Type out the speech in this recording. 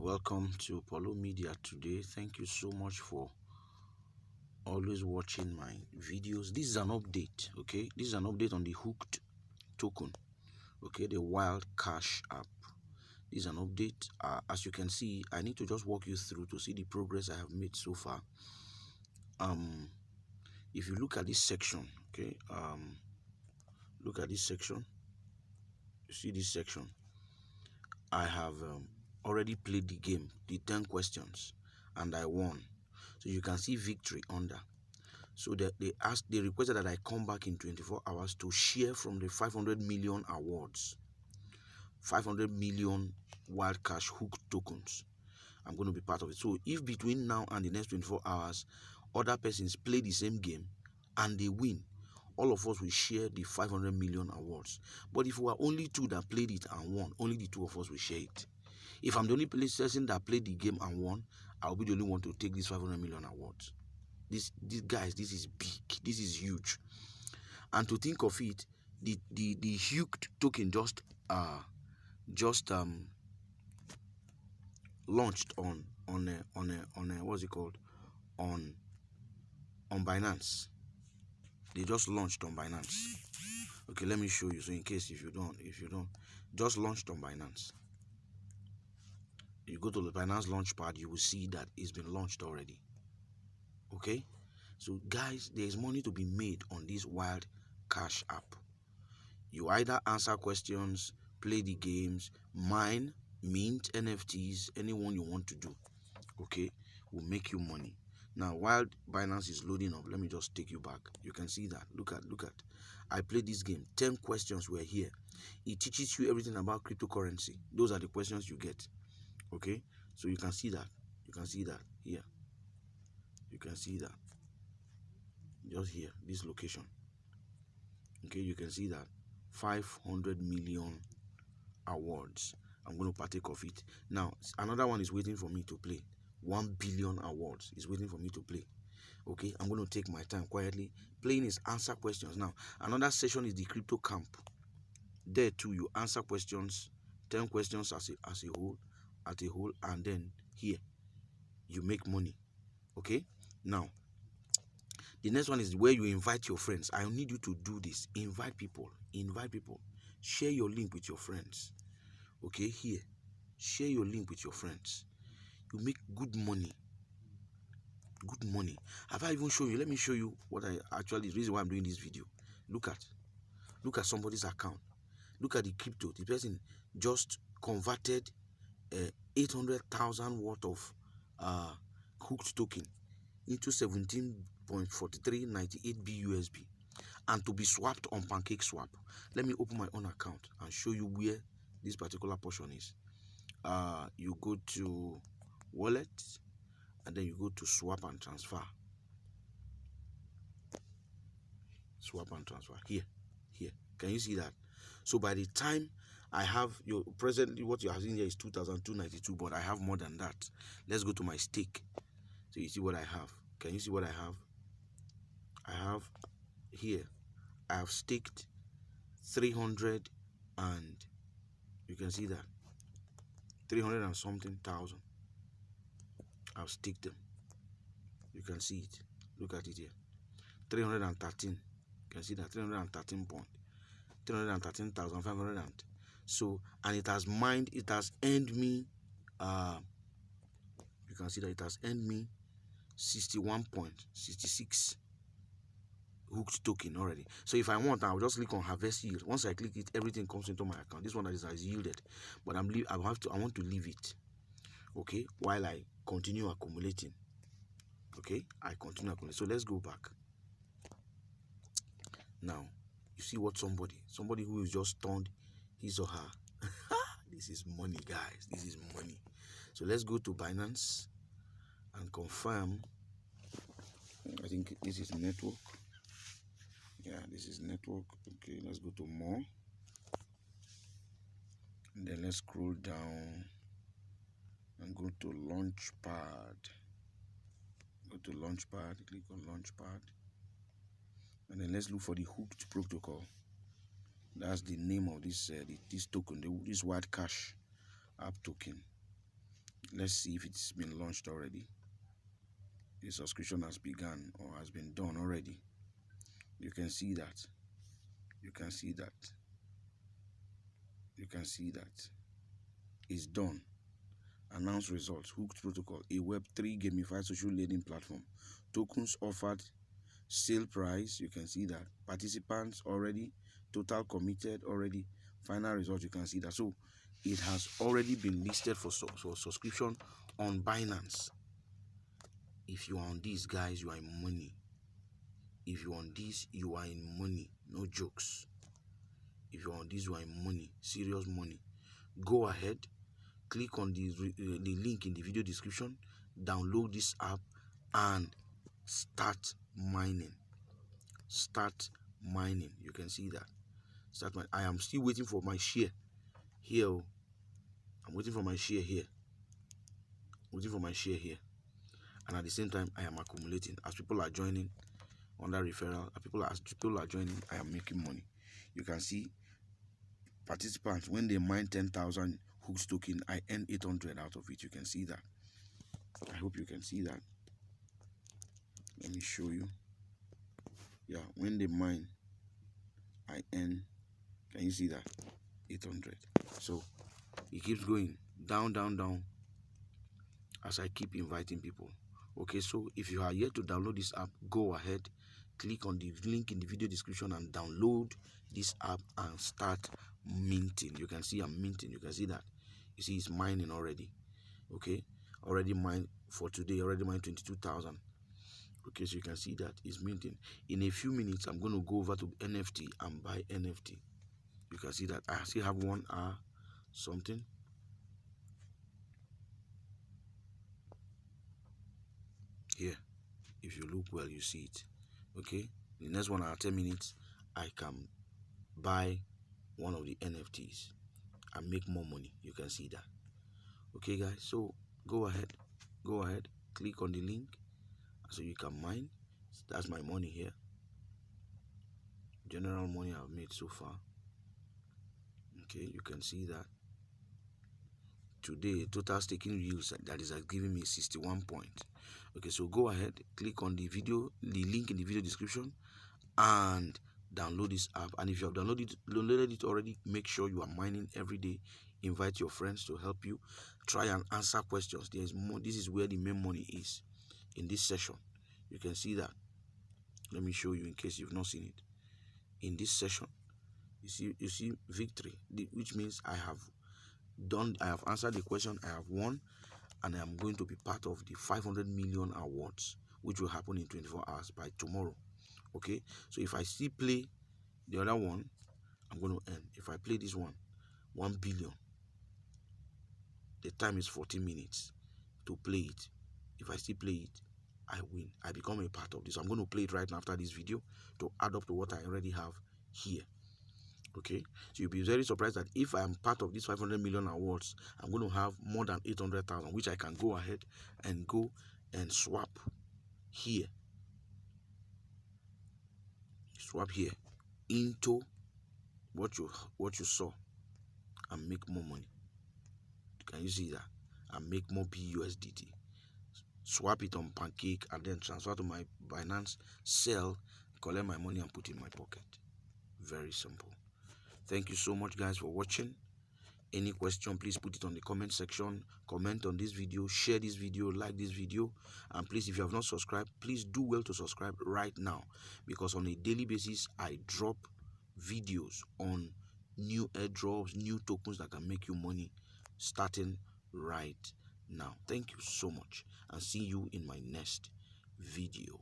Welcome to Polo Media today. Thank you so much for always watching my videos. This is an update, okay? This is an update on the Hooked token, okay? The WildCash app. This is an update. As you can see, I need to just walk you through to see the progress I have made so far. If you look at this section, okay? Look at this section. You see this section? I have already played the game, the 10 questions, and I won. So you can see victory under. So they requested that I come back in 24 hours to share from the 500 million awards, 500 million WildCash Hooked tokens. I'm going to be part of it. So if between now and the next 24 hours, other persons play the same game and they win, all of us will share the 500 million awards. But if we are only two that played it and won, only the two of us will share it. If I'm the only person that played the game and won, I'll be the only one to take these 500 million awards. This guys, this is big. This is huge. And to think of it, the Hooked token just launched on what's it called, on Binance. They just launched on Binance. Okay, let me show you. So in case if you don't, just launched on Binance. You go to the Binance Launchpad, you will see that it's been launched already. Okay, so guys, there is money to be made on this WildCash app. You either answer questions, play the games, mine, mint NFTs, anyone you want to do. Okay, will make you money. Now, while Binance is loading up, let me just take you back. You can see that. Look at. I played this game. 10 questions were here. It teaches you everything about cryptocurrency. Those are the questions you get. Okay, so you can see that. You can see that here. You can see that. Just here, this location. Okay, you can see that 500 million awards. I'm going to partake of it. Now, another one is waiting for me to play. 1 billion awards is waiting for me to play. Okay, I'm going to take my time quietly. Playing is answer questions. Now, another session is the crypto camp. There too, you answer questions, 10 questions as a whole, and then here you make money. Okay, now the next one is where you invite your friends. I need you to do this. Invite people. Share your link with your friends. Okay, here, share your link with your friends. You make good money. Have I even shown you? Let me show you what I actually, the reason why I'm doing this video. Look at somebody's account. Look at the crypto. The person just converted 800,000 worth of Hooked token into 17.4398 BUSD, and to be swapped on PancakeSwap. Let me open my own account and show you where this particular portion is. You go to wallet, and then you go to swap and transfer. Swap and transfer here. Can you see that? So by the time I have your presently, what you are seeing here is 2,292, but I have more than that. Let's go to my stake. So you see what I have. Can you see what I have? I have here, I have staked 300, and you can see that 300 and something thousand. I've staked them. You can see it. Look at it here. 313. You can see that 313,500. So, and it has mined. It has earned me. You can see that it has earned me 61.66 Hooked token already. So if I want, I'll just click on harvest yield. Once I click it, everything comes into my account. This one that is yielded, but I want to leave it. Okay, while I continue accumulating. Okay, I continue accumulating. So let's go back. Now, you see what somebody who is just turned his or her. This is money, guys. This is money. So let's go to Binance and confirm. I think this is network. Yeah, this is network. Okay, let's go to more. And then let's scroll down and go to Launchpad. Go to Launchpad, click on Launchpad. And then let's look for the Hooked Protocol. That's the name of this this token, this WildCash app token. Let's see if it's been launched already. The subscription has begun or has been done already. You can see that. You can see that. You can see that. It's done. Announce results. Hooked Protocol, a Web3 gamified social learning platform. Tokens offered. Sale price. You can see that. Participants already. Total committed already. Final result. You can see that. So it has already been listed for subscription on Binance. If you are on this, guys, you are in money. If you are on this, you are in money. No jokes. If you are on this, you are in money. Serious money. Go ahead. Click on the link in the video description. Download this app and start mining. Start mining. You can see that. Start mining. I am still waiting for my share here. I'm waiting for my share here. Waiting for my share here. And at the same time, I am accumulating. As people are joining under referral, as people are joining, I am making money. You can see participants, when they mine 10,000 Hooked token, I earn 800 out of it. You can see that. I hope you can see that. Let me show you. Yeah, when they mine, I earn, can you see that? 800. So it keeps going down, down, down as I keep inviting people. Okay, so if you are yet to download this app, go ahead, click on the link in the video description and download this app and start minting. You can see I'm minting. You can see that. You see it's mining already. Okay, already mined for today, already mined 22,000. Okay, so you can see that it's minting. In a few minutes, I'm going to go over to NFT and buy NFT. You can see that I still have 1 hour something. Here, if you look well, you see it. Okay, in the next 1 hour 10 minutes, I can buy one of the NFTs and make more money. You can see that. Okay, guys, so go ahead, click on the link so you can mine. That's my money here. General money I've made so far. Okay, you can see that. Today, total staking yields that is giving me 61 points. Okay, so go ahead, click on the link in the video description, and download this app. And if you have downloaded it already, make sure you are mining every day. Invite your friends to help you. Try and answer questions. There is more. This is where the main money is in this session. You can see that. Let me show you in case you've not seen it. In this session, you see victory, which means I have answered the question, I have won, and I am going to be part of the 500 million awards, which will happen in 24 hours by tomorrow. Okay, so if I still play the other one, I'm going to earn. If I play this one, 1 billion, the time is 40 minutes to play it. If I still play it, I win. I become a part of this. I'm going to play it right now after this video to add up to what I already have here. Okay, so you'll be very surprised that if I am part of these 500 million awards, I'm going to have more than 800,000, which I can go ahead and go and swap here into what you saw and make more money. Can you see that? And make more USDT. Swap it on Pancake and then transfer to my Binance, sell, collect my money and put it in my pocket. Very simple. Thank you so much, guys, for watching. Any question, please put it on the comment section. Comment on this video, share this video, like this video, and please, if you have not subscribed, please do well to subscribe right now, because on a daily basis I drop videos on new airdrops, new tokens that can make you money starting right now. Thank you so much, and see you in my next video.